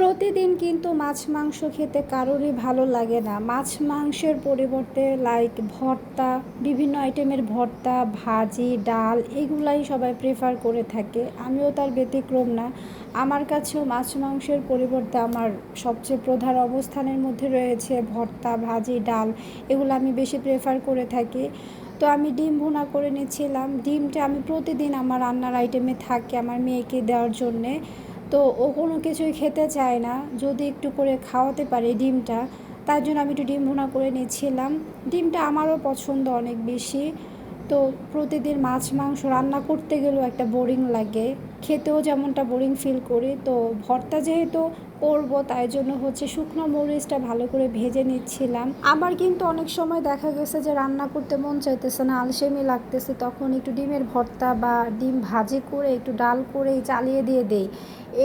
প্রতিদিন কিন্তু মাছ মাংস খেতে কারোরই ভালো লাগে না। মাছ মাংসের পরিবর্তে লাইক ভর্তা, বিভিন্ন আইটেমের ভর্তা, ভাজি, ডাল এগুলাই সবাই প্রেফার করে থাকে। আমিও তার ব্যতিক্রম না। আমার কাছেও মাছ মাংসের পরিবর্তে আমার সবচেয়ে প্রধান অবস্থানের মধ্যে রয়েছে ভর্তা, ভাজি, ডাল। এগুলো আমি বেশি প্রেফার করে থাকি। তো আমি ডিম ভুনা করে নিচ্ছিলাম। ডিমটা আমি প্রতিদিন আমার রান্নার আইটেমে থাকে আমার মেয়েকে দেওয়ার জন্যে। তো ও কোনো কিছুই খেতে চায় না, যদি একটু করে খাওয়াতে পারি ডিমটা, তার জন্য আমি একটু ডিম ভুনা করে নিচ্ছিলাম। ডিমটা আমারও পছন্দ অনেক বেশি। তো প্রতিদিন মাছ মাংস রান্না করতে গেলেও একটা বোরিং লাগে, খেতেও যেমনটা বোরিং ফিল করি। তো ভর্তা যেহেতু করবো তাই জন্য হচ্ছে শুকনো মরিচটা ভালো করে ভেজে নিচ্ছিলাম। আমার কিন্তু অনেক সময় দেখা গেছে যে রান্না করতে মন চাইতেছে না, আলসেমি লাগতেছে, তখন একটু ডিমের ভর্তা বা ডিম ভাজি করে একটু ডাল করে চালিয়ে দিয়ে দেই।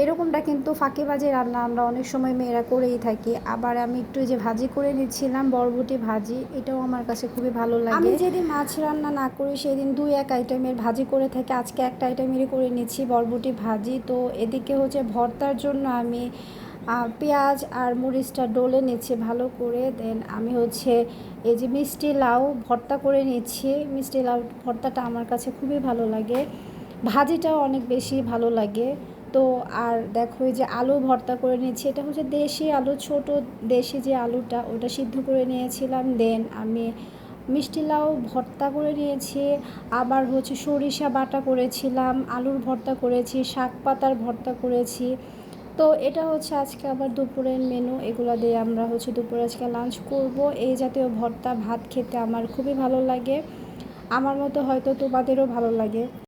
এরকমটা কিন্তু ফাঁকিবাজি রান্না আমরা অনেক সময় মেয়েরা করেই থাকি। আবার আমি একটু যে ভাজি করে নিচ্ছিলাম বরবটি ভাজি, এটাও আমার কাছে খুবই ভালো লাগে। আমি যেদিন মাছ রান্না না করি সেদিন 2-1 আইটেমের ভাজি করে থাকি। আজকে একটা আইটেমেরই করে নিচ্ছি, বরবটি ভাজি। তো এদিকে হচ্ছে ভর্তার জন্য আমি পেঁয়াজ আর মরিচটা ডলে নিচ্ছি ভালো করে। দেন আমি হচ্ছে এই যে মিষ্টি লাউ ভর্তা করে নিচ্ছি। মিষ্টি লাউ ভর্তাটা আমার কাছে খুবই ভালো লাগে, ভাজিটাও অনেক বেশি ভালো লাগে। তো আর দেখো এই যে আলু ভর্তা করে নিচ্ছি, এটা হচ্ছে দেশি আলু, ছোট দেশি যে আলুটা ওটা সিদ্ধ করে নিয়েছিলাম। দেন আমি মিষ্টি লাউ ভর্তা করে নিয়েছি। আবার হচ্ছে সরিষা বাটা করেছিলাম, আলুর ভর্তা করেছি, শাক পাতার ভর্তা করেছি। তো এটা হচ্ছে আজকে আবার দুপুরের মেনু, এগুলো দিয়ে আমরা হচ্ছে দুপুরে আজকে লাঞ্চ করব। এই জাতীয় ভর্তা ভাত খেতে আমার খুবই ভালো লাগে। আমার মতো হয়তো তোমাদেরও ভালো লাগে।